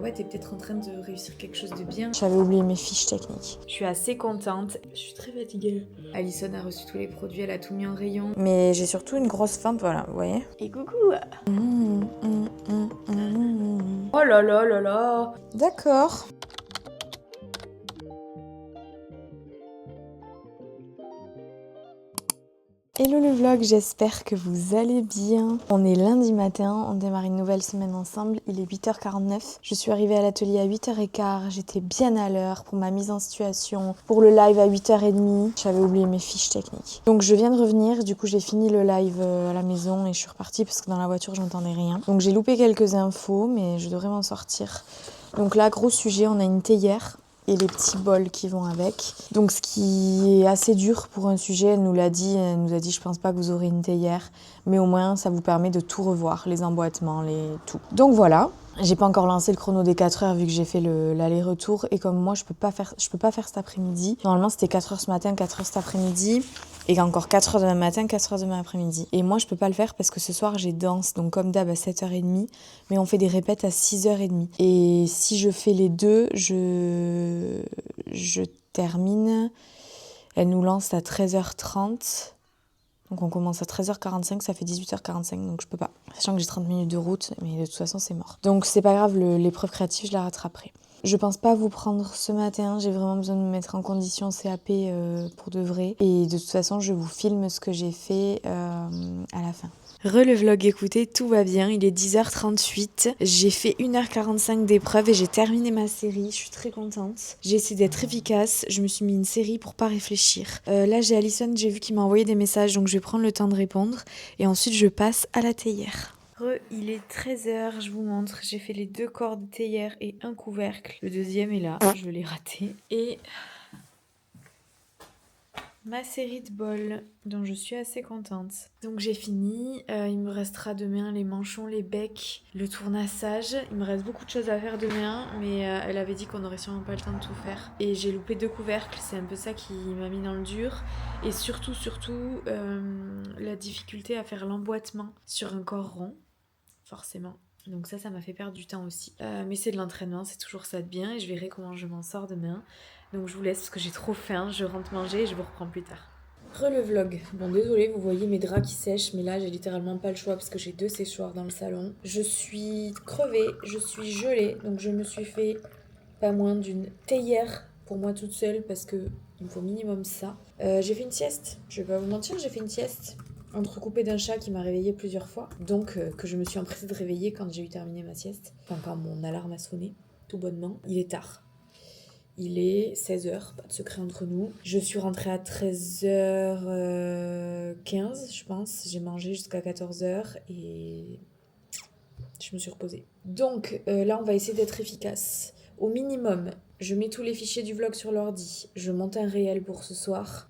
Ouais, t'es peut-être en train de réussir quelque chose de bien. J'avais oublié mes fiches techniques. Je suis assez contente. Je suis très fatiguée. Alison a reçu tous les produits, elle a tout mis en rayon. Mais j'ai surtout une grosse faim, voilà, vous voyez. Et coucou. Oh là là là là. D'accord. Hello le vlog, j'espère que vous allez bien. On est lundi matin, on démarre une nouvelle semaine ensemble, il est 8h49. Je suis arrivée à l'atelier à 8h15, j'étais bien à l'heure pour ma mise en situation, pour le live à 8h30. J'avais oublié mes fiches techniques. Donc je viens de revenir, du coup j'ai fini le live à la maison et je suis repartie parce que dans la voiture je n'entendais rien. Donc j'ai loupé quelques infos mais je devrais m'en sortir. Donc là, gros sujet, on a une théière et les petits bols qui vont avec. Donc ce qui est assez dur pour un sujet, elle nous a dit je pense pas que vous aurez une théière, mais au moins ça vous permet de tout revoir, les emboîtements, tout. Donc voilà. J'ai pas encore lancé le chrono des 4 heures vu que j'ai fait l'aller-retour et comme moi je peux pas faire cet après-midi. Normalement c'était 4 heures ce matin, 4 heures cet après-midi et encore 4 heures demain matin, 4 heures demain après-midi. Et moi je peux pas le faire parce que ce soir j'ai danse, donc comme d'hab à 7h30, mais on fait des répètes à 6h30. Et si je fais les deux, je termine. Elle nous lance à 13h30. Donc on commence à 13h45, ça fait 18h45, donc je peux pas. Sachant que j'ai 30 minutes de route, mais de toute façon c'est mort. Donc c'est pas grave, l'épreuve créative, je la rattraperai. Je pense pas vous prendre ce matin, j'ai vraiment besoin de me mettre en condition CAP pour de vrai. Et de toute façon, je vous filme ce que j'ai fait à la fin. Le vlog, écoutez, tout va bien, il est 10h38, j'ai fait 1h45 d'épreuve et j'ai terminé ma série, je suis très contente. J'ai essayé d'être efficace, je me suis mis une série pour pas réfléchir. Là j'ai Alison, j'ai vu qu'il m'a envoyé des messages, donc je vais prendre le temps de répondre et ensuite je passe à la théière. Il est 13h, je vous montre, j'ai fait les 2 corps de théière et un couvercle. Le deuxième est là, je l'ai raté. Et ma série de bols dont je suis assez contente. Donc j'ai fini, il me restera demain les manchons, les becs, le tournassage. Il me reste beaucoup de choses à faire demain, mais elle avait dit qu'on aurait sûrement pas le temps de tout faire. Et j'ai loupé 2 couvercles, c'est un peu ça qui m'a mis dans le dur. Et surtout, la difficulté à faire l'emboîtement sur un corps rond, forcément. Donc ça m'a fait perdre du temps aussi. Mais c'est de l'entraînement, c'est toujours ça de bien et je verrai comment je m'en sors demain. Donc je vous laisse parce que j'ai trop faim, je rentre manger et je vous reprends plus tard. Le vlog. Bon désolé, vous voyez mes draps qui sèchent, mais là j'ai littéralement pas le choix parce que j'ai 2 séchoirs dans le salon. Je suis crevée, je suis gelée, donc je me suis fait pas moins d'une théière pour moi toute seule parce que il me faut minimum ça. J'ai fait une sieste, je vais pas vous mentir, j'ai fait une sieste entrecoupée d'un chat qui m'a réveillée plusieurs fois, donc que je me suis empressée de réveiller quand j'ai eu terminé ma sieste, enfin quand mon alarme a sonné, tout bonnement. Il est tard. Il est 16h, pas de secret entre nous. Je suis rentrée à 13h15, je pense. J'ai mangé jusqu'à 14h et je me suis reposée. Donc là, on va essayer d'être efficace. Au minimum, je mets tous les fichiers du vlog sur l'ordi. Je monte un réel pour ce soir.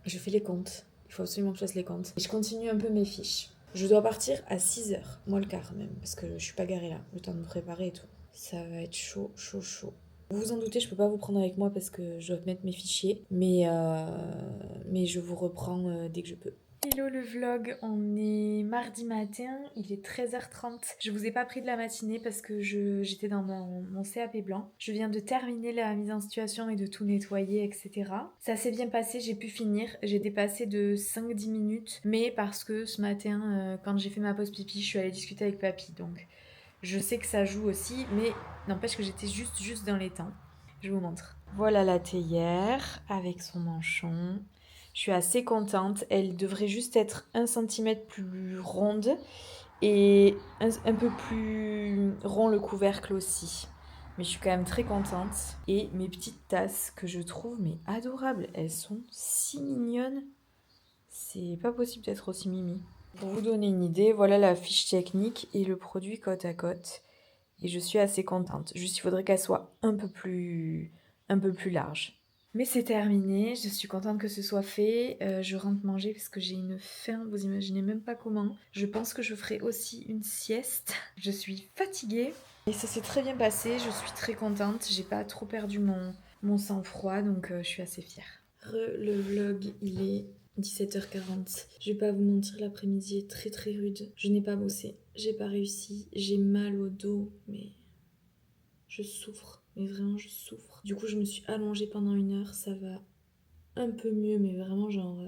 Je fais les comptes. Il faut absolument que je fasse les comptes. Et je continue un peu mes fiches. Je dois partir à 6h, moi le quart même, parce que je suis pas garée là, le temps de me préparer et tout. Ça va être chaud, chaud, chaud. Vous vous en doutez, je peux pas vous prendre avec moi parce que je dois mettre mes fichiers, mais je vous reprends dès que je peux. Hello le vlog, on est mardi matin, il est 13h30. Je vous ai pas pris de la matinée parce que j'étais dans mon CAP blanc. Je viens de terminer la mise en situation et de tout nettoyer, etc. Ça s'est bien passé, j'ai pu finir. J'ai dépassé de 5-10 minutes, mais parce que ce matin, quand j'ai fait ma pause pipi, je suis allée discuter avec papy, donc je sais que ça joue aussi, mais n'empêche que j'étais juste dans les temps. Je vous montre. Voilà la théière avec son manchon. Je suis assez contente. Elle devrait juste être 1 cm plus ronde et un peu plus rond le couvercle aussi. Mais je suis quand même très contente. Et mes petites tasses que je trouve mais adorables. Elles sont si mignonnes. C'est pas possible d'être aussi mimi. Pour vous donner une idée, voilà la fiche technique et le produit côte à côte. Et je suis assez contente. Juste, il faudrait qu'elle soit un peu plus large. Mais c'est terminé, je suis contente que ce soit fait. Je rentre manger parce que j'ai une faim, vous imaginez même pas comment. Je pense que je ferai aussi une sieste. Je suis fatiguée. Et ça s'est très bien passé, je suis très contente. J'ai pas trop perdu mon sang-froid, donc je suis assez fière. Le vlog, il est 17h40. Je vais pas vous mentir, l'après-midi est très très rude. Je n'ai pas bossé, j'ai pas réussi, j'ai mal au dos, mais je souffre. Mais vraiment, je souffre. Du coup, je me suis allongée pendant 1 heure, ça va un peu mieux, mais vraiment, genre,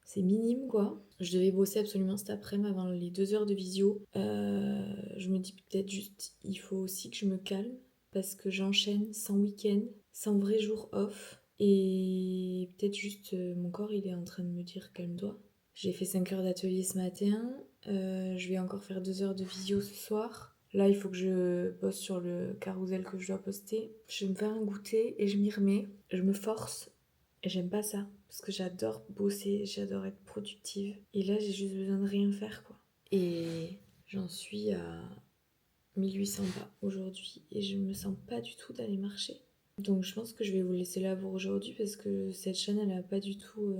c'est minime quoi. Je devais bosser absolument cet après-midi avant les 2 heures de visio. Je me dis peut-être juste, il faut aussi que je me calme parce que j'enchaîne sans week-end, sans vrai jour off. Et peut-être juste mon corps il est en train de me dire calme-toi. J'ai fait 5 heures d'atelier ce matin. Je vais encore faire 2 heures de visio ce soir. Là, il faut que je bosse sur le carrousel que je dois poster. Je vais me faire un goûter et je m'y remets. Je me force. Et j'aime pas ça. Parce que j'adore bosser, j'adore être productive. Et là, j'ai juste besoin de rien faire, quoi. Et j'en suis à 1800 pas aujourd'hui. Et je me sens pas du tout d'aller marcher. Donc je pense que je vais vous laisser là pour aujourd'hui. Parce que cette chaîne, elle a pas du tout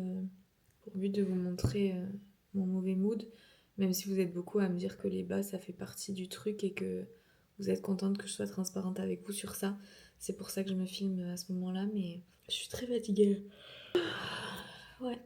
pour but de vous montrer mon mauvais mood. Même si vous êtes beaucoup à me dire que les bas, ça fait partie du truc et que vous êtes contente que je sois transparente avec vous sur ça. C'est pour ça que je me filme à ce moment-là, mais je suis très fatiguée. Ouais.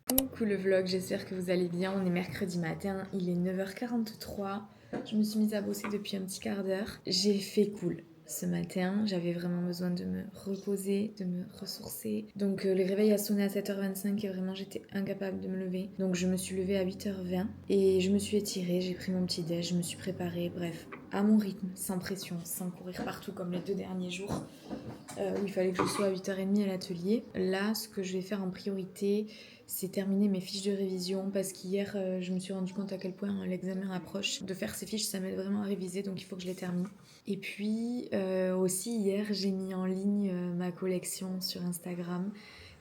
Coucou le vlog, j'espère que vous allez bien. On est mercredi matin, il est 9h43. Je me suis mise à bosser depuis un petit quart d'heure. J'ai fait cool. Ce matin, j'avais vraiment besoin de me reposer, de me ressourcer. Donc le réveil a sonné à 7h25 et vraiment j'étais incapable de me lever. Donc je me suis levée à 8h20 et je me suis étirée, j'ai pris mon petit déj, je me suis préparée, bref, à mon rythme, sans pression, sans courir partout comme les 2 derniers jours où il fallait que je sois à 8h30 à l'atelier. Là, ce que je vais faire en priorité, c'est terminer mes fiches de révision parce qu'hier, je me suis rendu compte à quel point l'examen approche. De faire ces fiches, ça m'aide vraiment à réviser, donc il faut que je les termine. Et puis aussi hier, j'ai mis en ligne ma collection sur Instagram.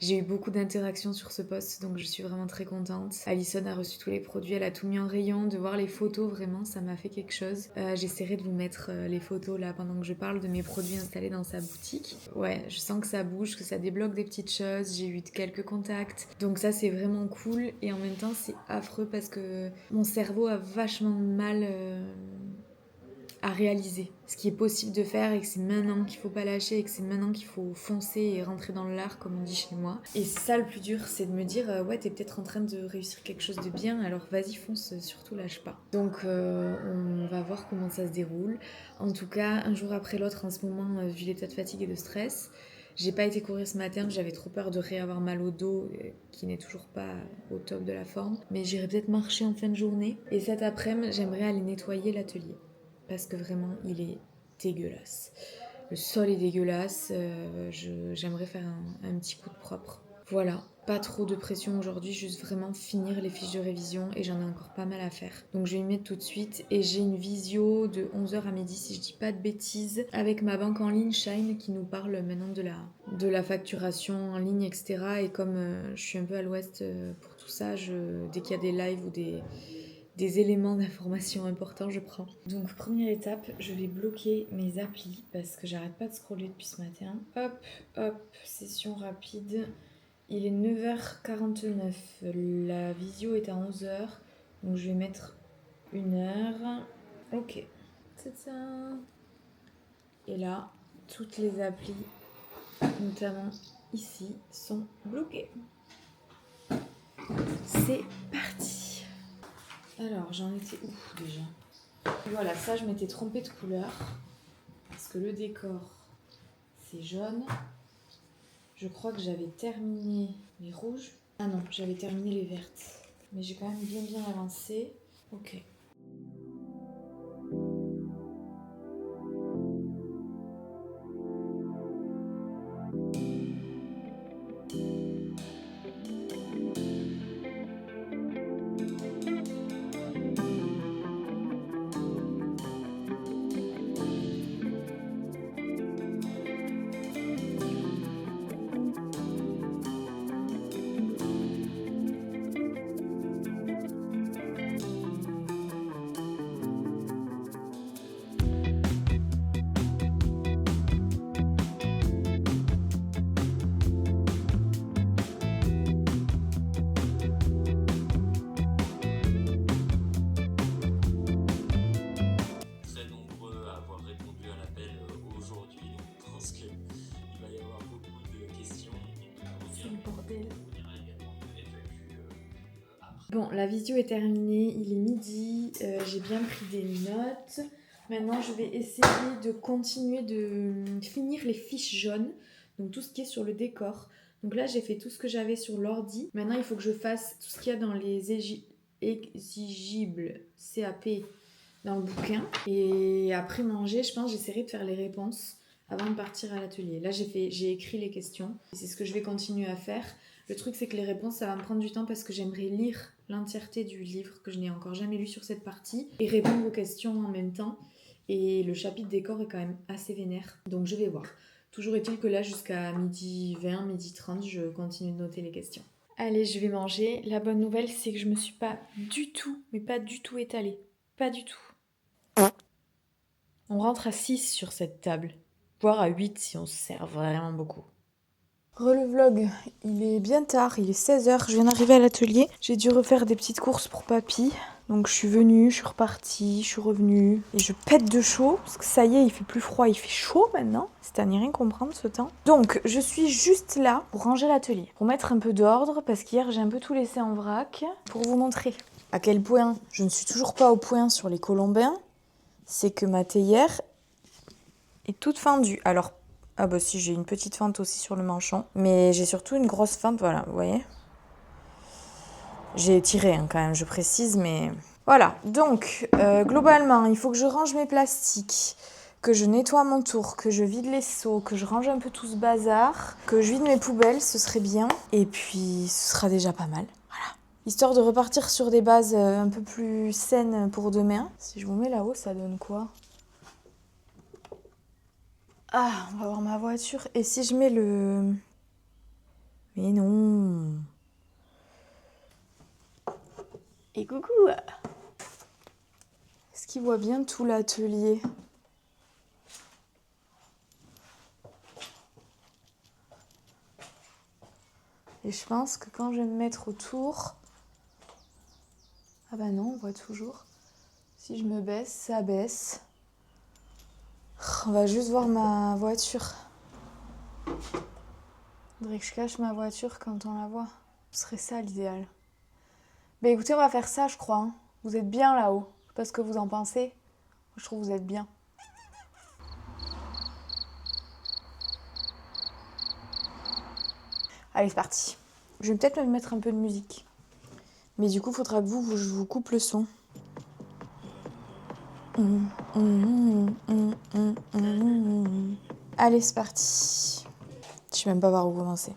J'ai eu beaucoup d'interactions sur ce post, donc je suis vraiment très contente. Alison a reçu tous les produits, elle a tout mis en rayon. De voir les photos, vraiment, ça m'a fait quelque chose. J'essaierai de vous mettre les photos là pendant que je parle de mes produits installés dans sa boutique. Ouais, je sens que ça bouge, que ça débloque des petites choses. J'ai eu quelques contacts, donc ça c'est vraiment cool. Et en même temps, c'est affreux parce que mon cerveau a vachement de mal à réaliser ce qui est possible de faire et que c'est maintenant qu'il faut pas lâcher et que c'est maintenant qu'il faut foncer et rentrer dans l'art comme on dit chez moi. Et c'est ça le plus dur, c'est de me dire ouais t'es peut-être en train de réussir quelque chose de bien, alors vas-y fonce, surtout lâche pas. Donc on va voir comment ça se déroule. En tout cas un jour après l'autre en ce moment vu l'état de fatigue et de stress, j'ai pas été courir ce matin, j'avais trop peur de réavoir mal au dos qui n'est toujours pas au top de la forme, mais j'irai peut-être marcher en fin de journée. Et cet après-midi j'aimerais aller nettoyer l'atelier parce que vraiment il est dégueulasse. Le sol est dégueulasse, j'aimerais faire un petit coup de propre. Voilà, pas trop de pression aujourd'hui, juste vraiment finir les fiches de révision et j'en ai encore pas mal à faire. Donc je vais y mettre tout de suite et j'ai une visio de 11h à midi si je dis pas de bêtises avec ma banque en ligne Shine qui nous parle maintenant de la facturation en ligne etc. Et comme je suis un peu à l'ouest pour tout ça, dès qu'il y a des lives ou des éléments d'information importants, je prends. Donc première étape, je vais bloquer mes applis parce que j'arrête pas de scroller depuis ce matin. Hop, hop, session rapide. Il est 9h49, la visio est à 11h, donc je vais mettre 1 heure. Ok, c'est ça. Et là, toutes les applis, notamment ici, sont bloquées. C'est parti. Alors, j'en étais où déjà ? Voilà, ça je m'étais trompée de couleur parce que le décor c'est jaune. Je crois que j'avais terminé les rouges. Ah non, j'avais terminé les vertes. Mais j'ai quand même bien avancé. Ok. Bon, la visio est terminée, il est midi, j'ai bien pris des notes. Maintenant, je vais essayer de continuer de finir les fiches jaunes, donc tout ce qui est sur le décor. Donc là, j'ai fait tout ce que j'avais sur l'ordi. Maintenant, il faut que je fasse tout ce qu'il y a dans les exigibles CAP dans le bouquin. Et après manger, je pense que j'essaierai de faire les réponses avant de partir à l'atelier. Là, j'ai écrit les questions. C'est ce que je vais continuer à faire. Le truc, c'est que les réponses, ça va me prendre du temps parce que j'aimerais lire l'entièreté du livre que je n'ai encore jamais lu sur cette partie et répondre aux questions en même temps. Et le chapitre décor est quand même assez vénère, donc je vais voir. Toujours est-il que là, jusqu'à 12h20, 12h30, je continue de noter les questions. Allez, je vais manger. La bonne nouvelle, c'est que je me suis pas du tout, mais pas du tout étalée. Pas du tout. On rentre à 6 sur cette table, voire à 8 si on se sert vraiment beaucoup. Le vlog, il est bien tard, il est 16h, je viens d'arriver à l'atelier. J'ai dû refaire des petites courses pour papy. Donc je suis venue, je suis repartie, je suis revenue. Et je pète de chaud, parce que ça y est, il fait plus froid, il fait chaud maintenant. C'est à n'y rien comprendre ce temps. Donc je suis juste là pour ranger l'atelier, pour mettre un peu d'ordre, parce qu'hier j'ai un peu tout laissé en vrac. Pour vous montrer à quel point je ne suis toujours pas au point sur les colombins, c'est que ma théière est toute fendue. Alors, ah bah si, j'ai une petite fente aussi sur le manchon. Mais j'ai surtout une grosse fente, voilà, vous voyez. J'ai tiré quand même, je précise, mais... Voilà, donc, globalement, il faut que je range mes plastiques, que je nettoie mon tour, que je vide les seaux, que je range un peu tout ce bazar, que je vide mes poubelles, ce serait bien. Et puis, ce sera déjà pas mal, voilà. Histoire de repartir sur des bases un peu plus saines pour demain. Si je vous mets là-haut, ça donne quoi ? Ah, on va voir ma voiture. Et si je mets le... Mais non. Et coucou. Est-ce qu'il voit bien tout l'atelier ? Et je pense que quand je vais me mettre autour... Ah bah non, on voit toujours. Si je me baisse, ça baisse. On va juste voir ma voiture. Faudrait que je cache ma voiture quand on la voit. Ce serait ça l'idéal. Bah écoutez, on va faire ça, je crois. Hein. Vous êtes bien là-haut. Je sais pas ce que vous en pensez. Je trouve que vous êtes bien. Allez, c'est parti. Je vais peut-être me mettre un peu de musique. Mais du coup, il faudra que je vous coupe le son. Allez, c'est parti. Je sais même pas par où commencer.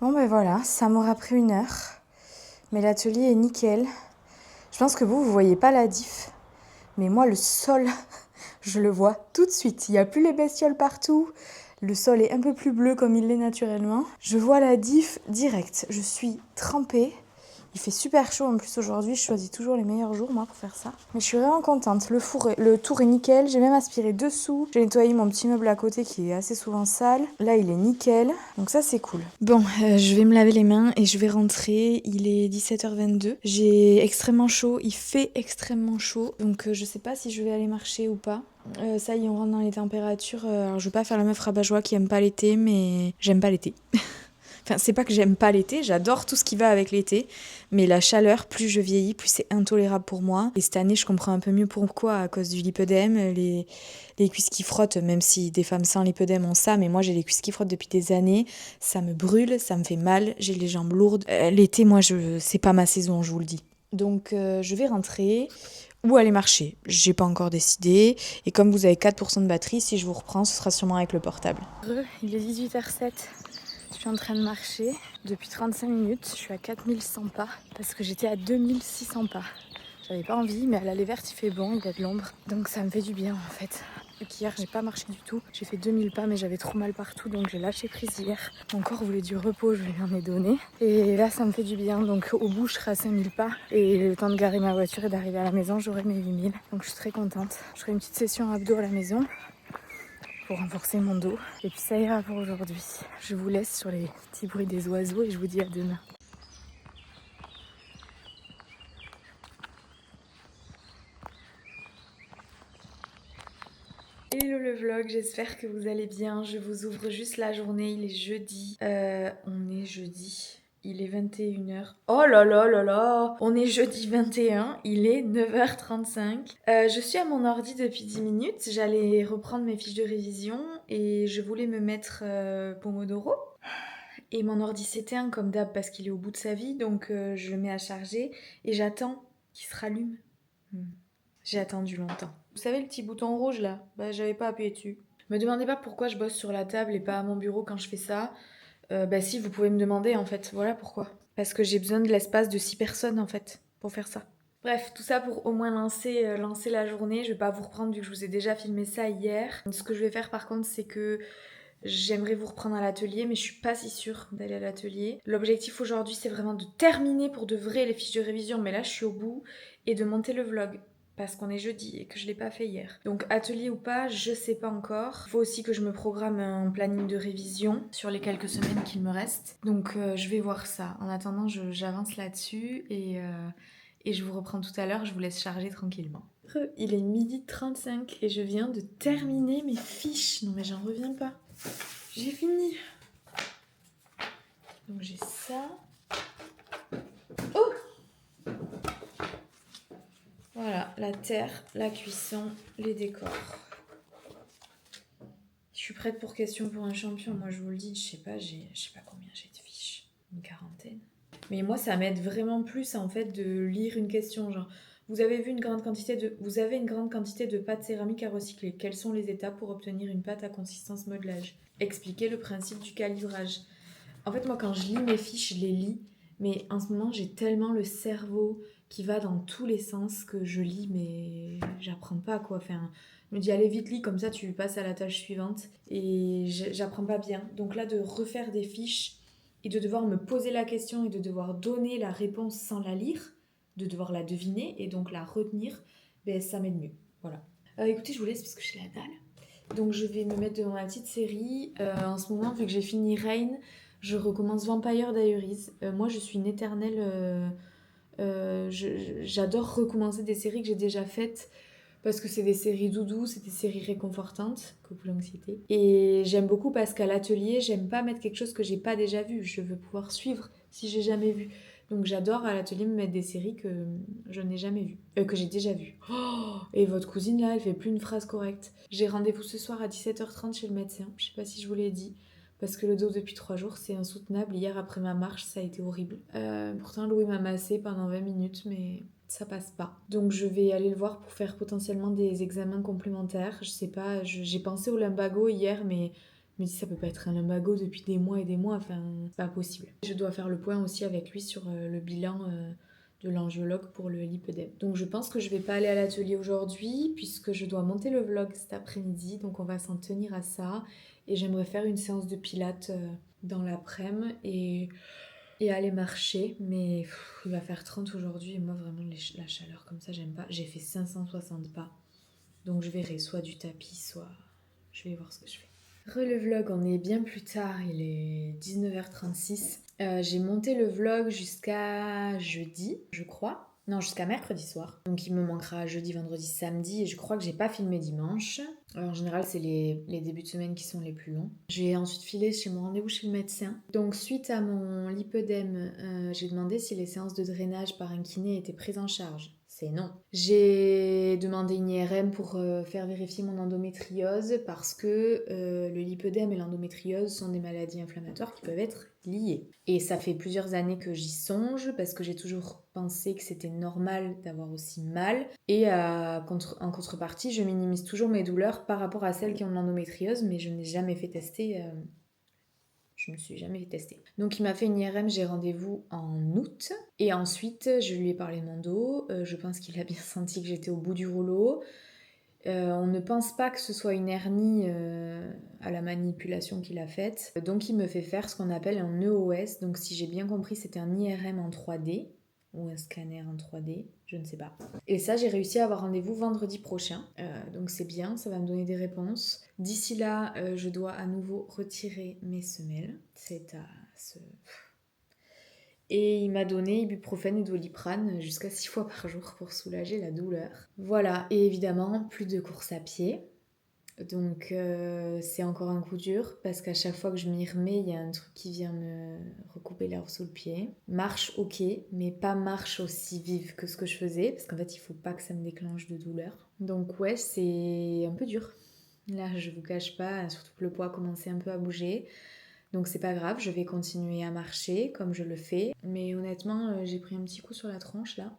Bon ben voilà, ça m'aura pris 1 heure. Mais l'atelier est nickel. Je pense que vous voyez pas la diff. Mais moi, le sol, je le vois tout de suite. Il n'y a plus les bestioles partout. Le sol est un peu plus bleu comme il l'est naturellement. Je vois la diff direct. Je suis trempée. Il fait super chaud en plus aujourd'hui. Je choisis toujours les meilleurs jours, moi, pour faire ça. Mais je suis vraiment contente. Le tour est nickel. J'ai même aspiré dessous. J'ai nettoyé mon petit meuble à côté qui est assez souvent sale. Là, il est nickel. Donc ça, c'est cool. Bon, je vais me laver les mains et je vais rentrer. Il est 17h22. J'ai extrêmement chaud. Il fait extrêmement chaud. Donc je sais pas si je vais aller marcher ou pas. Ça y est, on rentre dans les températures. Alors, je veux pas faire la meuf rabat-joie qui aime pas l'été, mais j'aime pas l'été. Enfin, c'est pas que j'aime pas l'été, j'adore tout ce qui va avec l'été, mais la chaleur, plus je vieillis, plus c'est intolérable pour moi. Et cette année, je comprends un peu mieux pourquoi, à cause du lipœdème, les cuisses qui frottent, même si des femmes sans lipœdème ont ça, mais moi j'ai les cuisses qui frottent depuis des années, ça me brûle, ça me fait mal, j'ai les jambes lourdes. L'été, moi, c'est pas ma saison, je vous le dis. Donc, je vais rentrer ou aller marcher. J'ai pas encore décidé. Et comme vous avez 4% de batterie, si je vous reprends, ce sera sûrement avec le portable. Il est 18h07. Je suis en train de marcher depuis 35 minutes. Je suis à 4100 pas parce que j'étais à 2600 pas. J'avais pas envie, mais à l'allée verte, il fait bon, il y a de l'ombre. Donc ça me fait du bien en fait. Donc hier, j'ai pas marché du tout. J'ai fait 2000 pas, mais j'avais trop mal partout, donc j'ai lâché prise hier. Mon corps voulait du repos, je lui en ai donné. Et là, ça me fait du bien. Donc au bout, je serai à 5000 pas. Et le temps de garer ma voiture et d'arriver à la maison, j'aurai mes 8000. Donc je suis très contente. Je ferai une petite session abdos à la maison pour renforcer mon dos. Et puis ça ira pour aujourd'hui. Je vous laisse sur les petits bruits des oiseaux et je vous dis à demain. Hello le vlog, j'espère que vous allez bien. Je vous ouvre juste la journée, il est jeudi. On est jeudi. Il est 21h. Oh là là là là. On est jeudi 21, il est 9h35. Je suis à mon ordi depuis 10 minutes. J'allais reprendre mes fiches de révision et je voulais me mettre Pomodoro. Et mon ordi s'éteint comme d'hab parce qu'il est au bout de sa vie. Donc je le mets à charger et j'attends qu'il se rallume. J'ai attendu longtemps. Vous savez le petit bouton rouge là? Bah j'avais pas appuyé dessus. Me demandez pas pourquoi je bosse sur la table et pas à mon bureau quand je fais ça. Bah si, vous pouvez me demander en fait. Voilà pourquoi. Parce que j'ai besoin de l'espace de 6 personnes en fait pour faire ça. Bref, tout ça pour au moins lancer la journée. Je vais pas vous reprendre vu que je vous ai déjà filmé ça hier. Ce que je vais faire par contre, c'est que j'aimerais vous reprendre à l'atelier, mais je suis pas si sûre d'aller à l'atelier. L'objectif aujourd'hui, c'est vraiment de terminer pour de vrai les fiches de révision, mais là je suis au bout, et de monter le vlog. Parce qu'on est jeudi et que je l'ai pas fait hier. Donc atelier ou pas, je sais pas encore. Il faut aussi que je me programme un planning de révision sur les quelques semaines qu'il me reste. Donc je vais voir ça. En attendant, j'avance là-dessus et je vous reprends tout à l'heure. Je vous laisse charger tranquillement. Il est 12h35 et je viens de terminer mes fiches. Non mais j'en reviens pas. J'ai fini. Donc j'ai ça. Oh! Voilà, la terre, la cuisson, les décors. Je suis prête pour question pour un champion. Moi, je vous le dis, je sais pas combien j'ai de fiches. Une quarantaine. Mais moi, ça m'aide vraiment plus en fait de lire une question. Genre, vous avez une grande quantité de pâte céramique à recycler. Quelles sont les étapes pour obtenir une pâte à consistance modelage? Expliquez le principe du calibrage. En fait, moi, quand je lis mes fiches, je les lis. Mais en ce moment, j'ai tellement le cerveau qui va dans tous les sens que je lis, mais j'apprends pas quoi. Enfin, je me dis, allez vite, lis, comme ça tu passes à la tâche suivante. Et j'apprends pas bien. Donc là, de refaire des fiches et de devoir me poser la question et de devoir donner la réponse sans la lire, de devoir la deviner et donc la retenir, ben, ça m'aide mieux. Voilà. Écoutez, je vous laisse parce que j'ai la dalle. Donc je vais me mettre devant ma petite série. En ce moment, vu que j'ai fini Reign, je recommence Vampire Diaries. Moi, je suis une éternelle... j'adore recommencer des séries que j'ai déjà faites parce que c'est des séries doudou, c'est des séries réconfortantes, coupe l'anxiété. Et j'aime beaucoup parce qu'à l'atelier, j'aime pas mettre quelque chose que j'ai pas déjà vu. Je veux pouvoir suivre si j'ai jamais vu. Donc j'adore à l'atelier me mettre des séries que je n'ai jamais vues, que j'ai déjà vues. Oh, et votre cousine là, elle fait plus une phrase correcte. J'ai rendez-vous ce soir à 17h30 chez le médecin. Je sais pas si je vous l'ai dit. Parce que le dos depuis 3 jours c'est insoutenable. Hier après ma marche ça a été horrible. Pourtant Louis m'a massé pendant 20 minutes mais ça passe pas. Donc je vais aller le voir pour faire potentiellement des examens complémentaires. Je sais pas, j'ai pensé au lumbago hier mais Je me dis ça peut pas être un lumbago depuis des mois et des mois, enfin c'est pas possible. Je dois faire le point aussi avec lui sur le bilan de l'angiologue pour le lipœdème. Donc je pense que je vais pas aller à l'atelier aujourd'hui puisque je dois monter le vlog cet après-midi, donc on va s'en tenir à ça. Et j'aimerais faire une séance de pilates dans l'après-midi et aller marcher, mais il va faire 30 aujourd'hui et moi vraiment la chaleur comme ça j'aime pas. J'ai fait 560 pas, donc je verrai soit du tapis, soit je vais voir ce que je fais. Le vlog, on est bien plus tard, il est 19h36. J'ai monté le vlog jusqu'à jeudi, je crois. Non, jusqu'à mercredi soir. Donc il me manquera jeudi, vendredi, samedi et je crois que j'ai pas filmé dimanche. En général, c'est les débuts de semaine qui sont les plus longs. J'ai ensuite filé chez mon rendez-vous chez le médecin. Donc suite à mon lipœdème, j'ai demandé si les séances de drainage par un kiné étaient prises en charge. C'est non. J'ai demandé une IRM pour faire vérifier mon endométriose parce que le lipœdème et l'endométriose sont des maladies inflammatoires qui peuvent être liées. Et ça fait plusieurs années que j'y songe parce que j'ai toujours pensé que c'était normal d'avoir aussi mal. Et en contrepartie, je minimise toujours mes douleurs par rapport à celles qui ont de l'endométriose, mais je n'ai jamais fait tester. Je me suis jamais fait tester. Donc il m'a fait une IRM, j'ai rendez-vous en août. Et ensuite, je lui ai parlé de mon dos. Je pense qu'il a bien senti que j'étais au bout du rouleau. On ne pense pas que ce soit une hernie à la manipulation qu'il a faite. Donc il me fait faire ce qu'on appelle un EOS. Donc si j'ai bien compris, c'était un IRM en 3D ou un scanner en 3D, je ne sais pas. Et ça, j'ai réussi à avoir rendez-vous vendredi prochain. Donc c'est bien, ça va me donner des réponses. D'ici là, je dois à nouveau retirer mes semelles. C'est à ce... Et il m'a donné ibuprofène et doliprane jusqu'à 6 fois par jour pour soulager la douleur. Voilà, et évidemment, plus de course à pied. Donc c'est encore un coup dur parce qu'à chaque fois que je m'y remets, il y a un truc qui vient me recouper l'herbe sous le pied. Marche ok, mais pas marche aussi vive que ce que je faisais parce qu'en fait il faut pas que ça me déclenche de douleur. Donc ouais, c'est un peu dur. Là je vous cache pas, surtout que le poids a commencé un peu à bouger. Donc c'est pas grave, je vais continuer à marcher comme je le fais. Mais honnêtement, j'ai pris un petit coup sur la tronche là.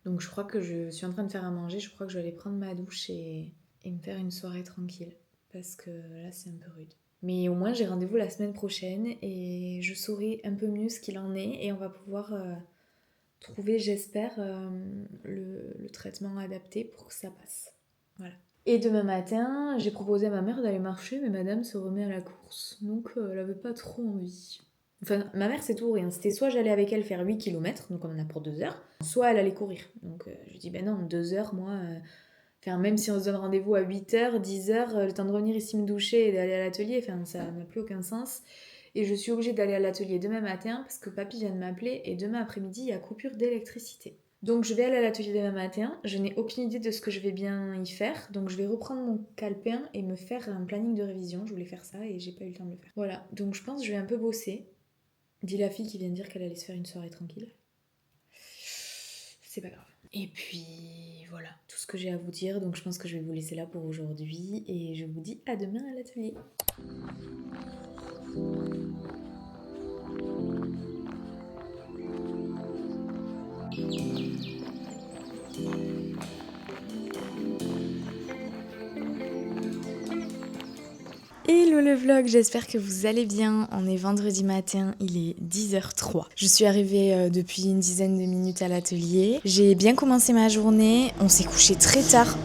Donc je crois que je suis en train de faire à manger, je crois que je vais aller prendre ma douche et me faire une soirée tranquille. Parce que là c'est un peu rude. Mais au moins j'ai rendez-vous la semaine prochaine et je saurai un peu mieux ce qu'il en est. Et on va pouvoir trouver, j'espère, le traitement adapté pour que ça passe. Voilà. Et demain matin, j'ai proposé à ma mère d'aller marcher, mais madame se remet à la course. Donc elle avait pas trop envie. Enfin, ma mère c'est tout ou rien. C'était soit j'allais avec elle faire 8 km, donc on en a pour 2 heures, soit elle allait courir. Donc je dis ben non, 2 heures, moi... Enfin, même si on se donne rendez-vous à 8h, 10h, le temps de revenir ici me doucher et d'aller à l'atelier, enfin, ça n'a plus aucun sens. Et je suis obligée d'aller à l'atelier demain matin parce que papy vient de m'appeler et demain après-midi, il y a coupure d'électricité. Donc je vais aller à l'atelier demain matin, je n'ai aucune idée de ce que je vais bien y faire, donc je vais reprendre mon calepin et me faire un planning de révision. Je voulais faire ça et j'ai pas eu le temps de le faire. Voilà, donc je pense que je vais un peu bosser. Dit la fille qui vient de dire qu'elle allait se faire une soirée tranquille. C'est pas grave. Et puis voilà, tout ce que j'ai à vous dire, donc je pense que je vais vous laisser là pour aujourd'hui et je vous dis à demain à l'atelier. Hello le vlog, j'espère que vous allez bien. On est vendredi matin, il est 10h03. Je suis arrivée depuis une dizaine de minutes à l'atelier. J'ai bien commencé ma journée, on s'est couché très tard.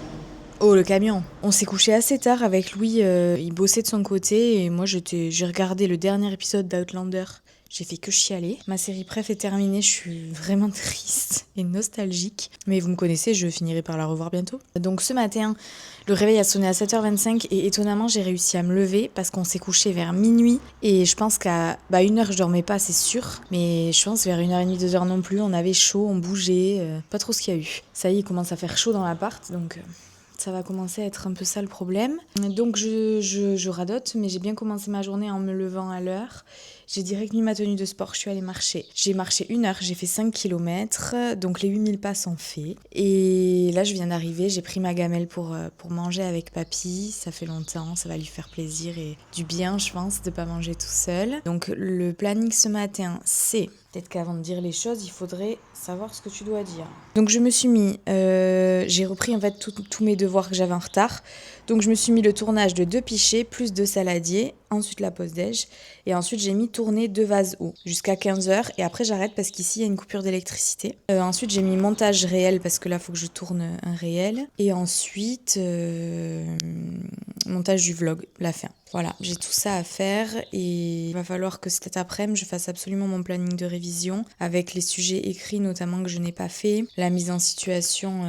Oh le camion. On s'est couché assez tard avec Louis, il bossait de son côté et moi j'ai regardé le dernier épisode d'Outlander. J'ai fait que chialer. Ma série préf est terminée, je suis vraiment triste et nostalgique. Mais vous me connaissez, je finirai par la revoir bientôt. Donc ce matin, le réveil a sonné à 7h25 et étonnamment j'ai réussi à me lever parce qu'on s'est couché vers minuit. Et je pense qu'à 1h je dormais pas, c'est sûr. Mais je pense vers 1h30, 2h non plus, on avait chaud, on bougeait, pas trop ce qu'il y a eu. Ça y est, il commence à faire chaud dans l'appart, donc... ça va commencer à être un peu ça le problème. Donc je radote, mais j'ai bien commencé ma journée en me levant à l'heure. J'ai direct mis ma tenue de sport, je suis allée marcher. J'ai marché 1 heure, j'ai fait 5 kilomètres, donc les 8000 pas sont faits. Et là, je viens d'arriver, j'ai pris ma gamelle pour manger avec papy. Ça fait longtemps, ça va lui faire plaisir et du bien, je pense, de pas manger tout seul. Donc le planning ce matin, c'est... Peut-être qu'avant de dire les choses, il faudrait savoir ce que tu dois dire. Donc je me suis mis... j'ai repris en fait tous mes devoirs que j'avais en retard. Donc je me suis mis le tournage de 2 pichets, plus 2 saladiers, ensuite la pause déj. Et ensuite j'ai mis tourner 2 vases eau jusqu'à 15h. Et après j'arrête parce qu'ici il y a une coupure d'électricité. Ensuite j'ai mis montage réel parce que là il faut que je tourne un réel. Et ensuite montage du vlog, la fin. Voilà, j'ai tout ça à faire et il va falloir que cet après-midi je fasse absolument mon planning de révision avec les sujets écrits notamment que je n'ai pas fait, la mise en situation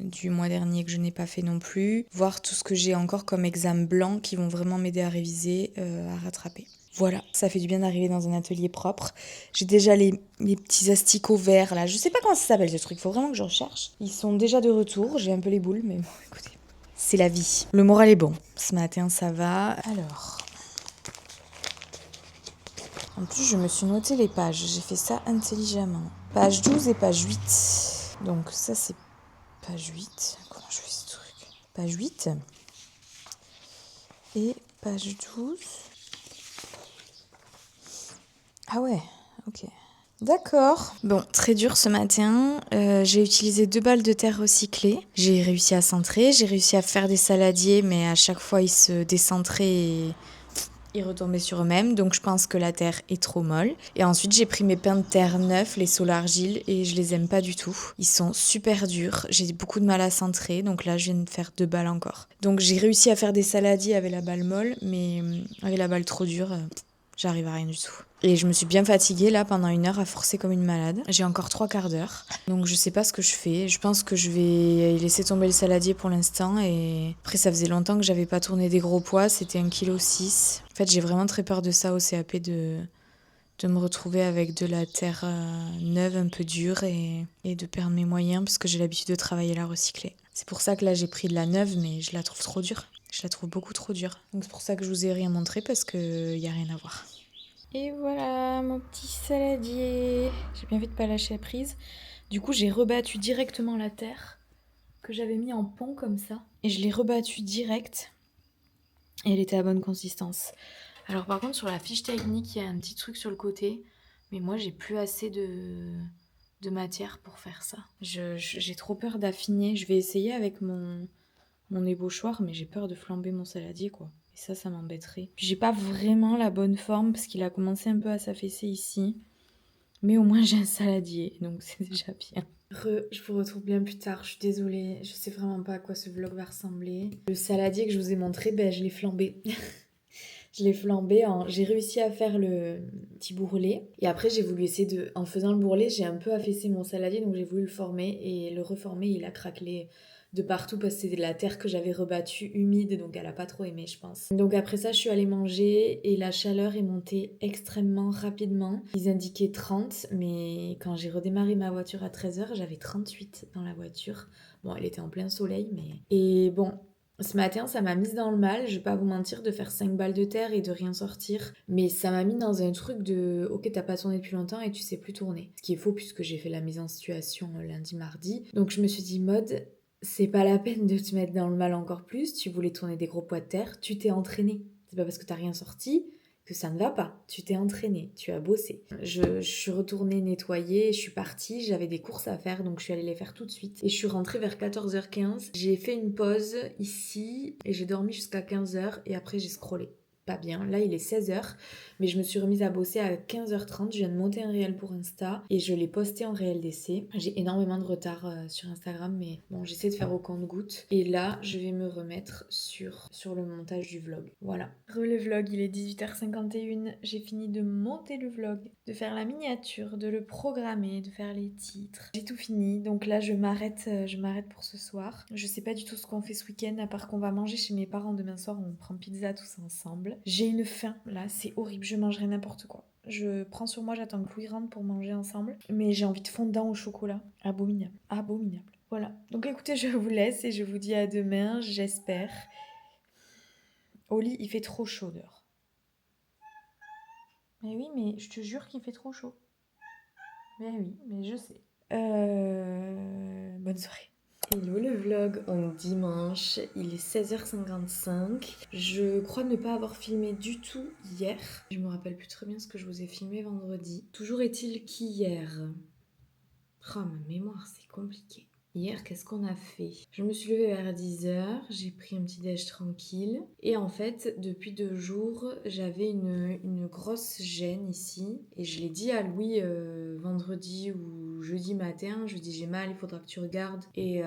du mois dernier que je n'ai pas fait non plus, voir tout ce que j'ai encore comme examen blanc qui vont vraiment m'aider à réviser, à rattraper. Voilà, ça fait du bien d'arriver dans un atelier propre. J'ai déjà les petits asticots verts là, je sais pas comment ça s'appelle ce truc, faut vraiment que je recherche. Ils sont déjà de retour, j'ai un peu les boules mais bon écoutez. C'est la vie. Le moral est bon. Ce matin, ça va. Alors. En plus, je me suis noté les pages. J'ai fait ça intelligemment. Page 12 et page 8. Donc ça, c'est page 8. Comment je fais ce truc ? Page 8. Et page 12. Ah ouais, ok. D'accord. Bon, très dur ce matin. J'ai utilisé 2 balles de terre recyclées. J'ai réussi à centrer. J'ai réussi à faire des saladiers, mais à chaque fois, ils se décentraient et ils retombaient sur eux-mêmes. Donc, je pense que la terre est trop molle. Et ensuite, j'ai pris mes pains de terre neufs, les Solargile, et je les aime pas du tout. Ils sont super durs. J'ai beaucoup de mal à centrer. Donc là, je viens de faire 2 balles encore. Donc, j'ai réussi à faire des saladiers avec la balle molle, mais avec la balle trop dure, j'arrive à rien du tout. Et je me suis bien fatiguée là pendant 1 heure à forcer comme une malade. J'ai encore 3/4 d'heure. Donc je sais pas ce que je fais. Je pense que je vais laisser tomber le saladier pour l'instant. Et après ça faisait longtemps que j'avais pas tourné des gros poids. C'était 1,6 kg. En fait j'ai vraiment très peur de ça au CAP de me retrouver avec de la terre neuve un peu dure et de perdre mes moyens parce que j'ai l'habitude de travailler la recyclée. C'est pour ça que là j'ai pris de la neuve mais je la trouve trop dure. Je la trouve beaucoup trop dure. Donc c'est pour ça que je vous ai rien montré parce qu'il y a rien à voir. Et voilà mon petit saladier. J'ai bien vu de pas lâcher la prise. Du coup, j'ai rebattu directement la terre que j'avais mis en pont comme ça. Et je l'ai rebattue direct. Et elle était à bonne consistance. Alors par contre, sur la fiche technique, il y a un petit truc sur le côté. Mais moi, j'ai plus assez de matière pour faire ça. J'ai trop peur d'affiner. Je vais essayer avec mon ébauchoir, mais j'ai peur de flamber mon saladier, quoi. Et ça m'embêterait. Puis j'ai pas vraiment la bonne forme parce qu'il a commencé un peu à s'affaisser ici. Mais au moins j'ai un saladier, donc c'est déjà bien. Je vous retrouve bien plus tard, je suis désolée. Je sais vraiment pas à quoi ce vlog va ressembler. Le saladier que je vous ai montré, je l'ai flambé. Je l'ai flambé, j'ai réussi à faire le petit bourrelet. Et après, j'ai voulu essayer de... En faisant le bourrelet, j'ai un peu affaissé mon saladier, donc j'ai voulu le former. Et le reformer, il a craquelé de partout parce que c'était de la terre que j'avais rebattue, humide, donc elle a pas trop aimé, je pense. Donc après ça, je suis allée manger et la chaleur est montée extrêmement rapidement. Ils indiquaient 30, mais quand j'ai redémarré ma voiture à 13h, j'avais 38 dans la voiture. Bon, elle était en plein soleil, mais... Et bon... Ce matin, ça m'a mise dans le mal, je vais pas vous mentir, de faire 5 balles de terre et de rien sortir. Mais ça m'a mis dans un truc de « Ok, t'as pas tourné depuis longtemps et tu sais plus tourner ». Ce qui est faux puisque j'ai fait la mise en situation lundi, mardi. Donc je me suis dit « Mode, c'est pas la peine de te mettre dans le mal encore plus. Tu voulais tourner des gros poids de terre, tu t'es entraîné. C'est pas parce que t'as rien sorti que ça ne va pas. Tu t'es entraîné, tu as bossé. » Je suis retournée nettoyer, je suis partie, j'avais des courses à faire donc je suis allée les faire tout de suite. Et je suis rentrée vers 14h15. J'ai fait une pause ici et j'ai dormi jusqu'à 15h et après j'ai scrollé. Pas bien, là il est 16h, mais je me suis remise à bosser à 15h30, je viens de monter un réel pour Insta et je l'ai posté en réel d'essai. J'ai énormément de retard sur Instagram, mais bon, j'essaie de faire au compte-gouttes. Et là, je vais me remettre sur le montage du vlog. Voilà. Le vlog, il est 18h51, j'ai fini de monter le vlog, de faire la miniature, de le programmer, de faire les titres. J'ai tout fini, donc là je m'arrête pour ce soir. Je sais pas du tout ce qu'on fait ce week-end, à part qu'on va manger chez mes parents demain soir, on prend pizza tous ensemble. J'ai une faim, là, c'est horrible, je mangerai n'importe quoi. Je prends sur moi, j'attends que Louis rentre pour manger ensemble. Mais j'ai envie de fondant au chocolat. Abominable, abominable. Voilà, donc écoutez, je vous laisse et je vous dis à demain, j'espère. Au lit, il fait trop chaud dehors. Mais oui, mais je te jure qu'il fait trop chaud. Mais oui, mais je sais. Bonne soirée. Hello le vlog, on est dimanche, il est 16h55. Je crois ne pas avoir filmé du tout hier. Je me rappelle plus très bien ce que je vous ai filmé vendredi. Toujours est-il qu'hier... Oh, ma mémoire, c'est compliqué. Hier, qu'est-ce qu'on a fait? Je me suis levée vers 10h, j'ai pris un petit déj tranquille. Et en fait, depuis 2 jours, j'avais une grosse gêne ici. Et je l'ai dit à Louis vendredi ou jeudi matin. Je lui ai dit j'ai mal, il faudra que tu regardes. Et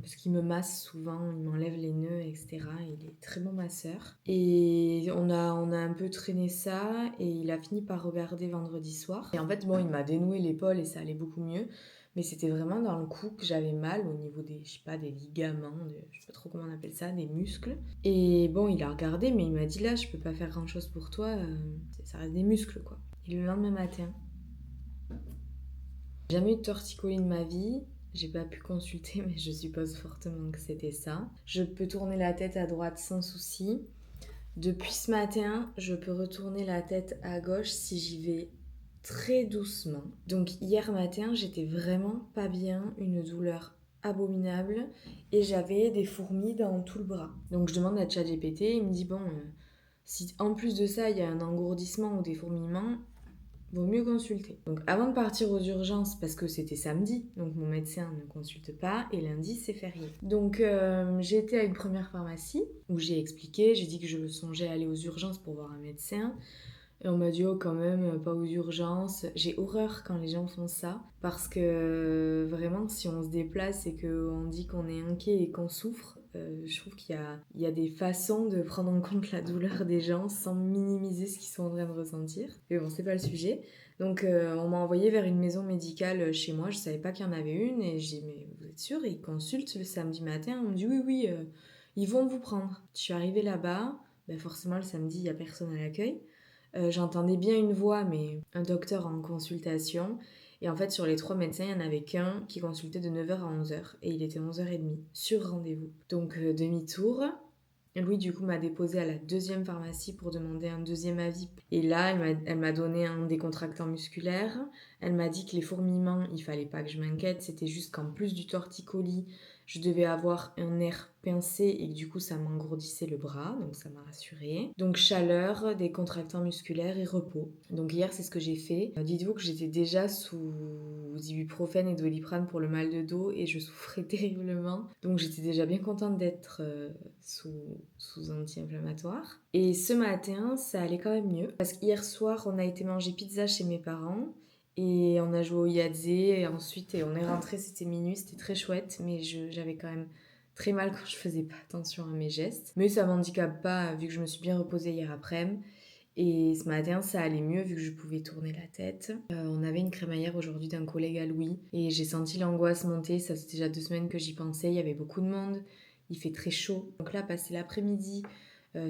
parce qu'il me masse souvent, il m'enlève les nœuds, etc. Il est très bon masseur. Et on a un peu traîné ça. Et il a fini par regarder vendredi soir. Et en fait, bon, il m'a dénoué l'épaule et ça allait beaucoup mieux. Mais c'était vraiment dans le cou que j'avais mal au niveau des, je sais pas, des ligaments, je sais pas trop comment on appelle ça, des muscles. Et bon, il a regardé, mais il m'a dit là, je peux pas faire grand chose pour toi, ça reste des muscles quoi. Et le lendemain matin, j'ai jamais eu de torticolis de ma vie. J'ai pas pu consulter, mais je suppose fortement que c'était ça. Je peux tourner la tête à droite sans souci. Depuis ce matin, je peux retourner la tête à gauche si j'y vais très doucement. Donc hier matin, j'étais vraiment pas bien, une douleur abominable et j'avais des fourmis dans tout le bras. Donc je demande à ChatGPT, il me dit bon, si en plus de ça il y a un engourdissement ou des fourmillements, vaut mieux consulter. Donc avant de partir aux urgences, parce que c'était samedi, donc mon médecin ne consulte pas, et lundi c'est férié. Donc j'ai été à une première pharmacie où j'ai expliqué, j'ai dit que je songeais à aller aux urgences pour voir un médecin. Et on m'a dit, oh, quand même, pas aux urgences. J'ai horreur quand les gens font ça. Parce que vraiment, si on se déplace et qu'on dit qu'on est inquiet et qu'on souffre, je trouve qu'il y a des façons de prendre en compte la douleur des gens sans minimiser ce qu'ils sont en train de ressentir. Mais bon, c'est pas le sujet. Donc, on m'a envoyé vers une maison médicale chez moi. Je savais pas qu'il y en avait une. Et j'ai dit, mais vous êtes sûr? Et ils consultent le samedi matin. On me dit, oui, oui, ils vont vous prendre. Je suis arrivée là-bas. Ben forcément, le samedi, il y a personne à l'accueil. J'entendais bien une voix, mais un docteur en consultation. Et en fait, sur les 3 médecins, il n'y en avait qu'un qui consultait de 9h à 11h. Et il était 11h30, sur rendez-vous. Donc, demi-tour. Louis, du coup, m'a déposé à la 2e pharmacie pour demander un 2e avis. Et là, elle m'a donné un décontractant musculaire. Elle m'a dit que les fourmillements, il fallait pas que je m'inquiète. C'était juste qu'en plus du torticolis, je devais avoir un nerf pincé et que du coup, ça m'engourdissait le bras. Donc, ça m'a rassurée. Donc, chaleur, décontractant musculaire et repos. Donc, hier, c'est ce que j'ai fait. Dites-vous que j'étais déjà sous ibuprofène et doliprane pour le mal de dos et je souffrais terriblement. Donc, j'étais déjà bien contente d'être sous anti-inflammatoire. Et ce matin, ça allait quand même mieux. Parce qu'hier soir, on a été manger pizza chez mes parents. Et on a joué au Yahtzee. Et ensuite, on est rentré, c'était minuit, c'était très chouette. Mais j'avais quand même très mal quand je faisais pas attention à mes gestes. Mais ça m'handicape pas, vu que je me suis bien reposée hier après-midi. Et ce matin, ça allait mieux vu que je pouvais tourner la tête. On avait une crémaillère aujourd'hui d'un collègue à Louis. Et j'ai senti l'angoisse monter. Ça faisait déjà 2 semaines que j'y pensais. Il y avait beaucoup de monde. Il fait très chaud. Donc là, passer l'après-midi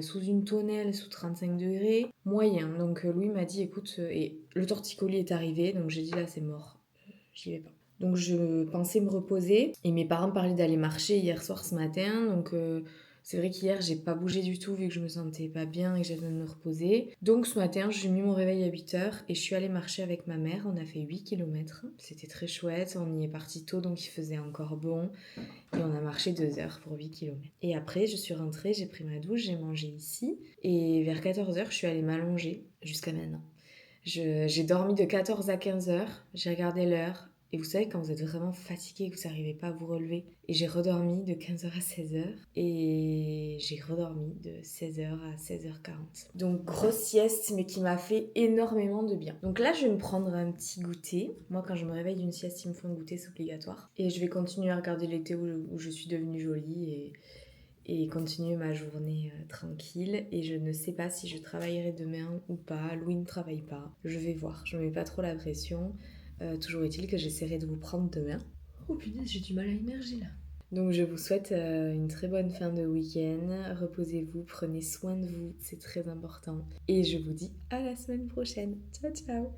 sous une tonnelle, sous 35 degrés, moyen. Donc Louis m'a dit, écoute, et le torticolis est arrivé. Donc j'ai dit, là, c'est mort. J'y vais pas. Donc je pensais me reposer. Et mes parents parlaient d'aller marcher hier soir, ce matin. Donc... c'est vrai qu'hier, j'ai pas bougé du tout vu que je me sentais pas bien et que j'avais besoin de me reposer. Donc ce matin, j'ai mis mon réveil à 8h et je suis allée marcher avec ma mère. On a fait 8 km. C'était très chouette. On y est parti tôt donc il faisait encore bon. Et on a marché 2 heures pour 8 km. Et après, je suis rentrée, j'ai pris ma douche, j'ai mangé ici. Et vers 14h, je suis allée m'allonger jusqu'à maintenant. J'ai dormi de 14 à 15h. J'ai regardé l'heure. Et vous savez, quand vous êtes vraiment fatigué et que vous n'arrivez pas à vous relever. Et j'ai redormi de 15h à 16h. Et j'ai redormi de 16h à 16h40. Donc, grosse sieste, mais qui m'a fait énormément de bien. Donc là, je vais me prendre un petit goûter. Moi, quand je me réveille d'une sieste, il me faut un goûter, c'est obligatoire. Et je vais continuer à regarder l'été où je suis devenue jolie et continuer ma journée tranquille. Et je ne sais pas si je travaillerai demain ou pas. Louis ne travaille pas. Je vais voir. Je ne mets pas trop la pression. Toujours est-il que j'essaierai de vous prendre demain. Oh punaise, j'ai du mal à émerger là. Donc je vous souhaite une très bonne fin de week-end. Reposez-vous, prenez soin de vous, c'est très important. Et je vous dis à la semaine prochaine. Ciao ciao.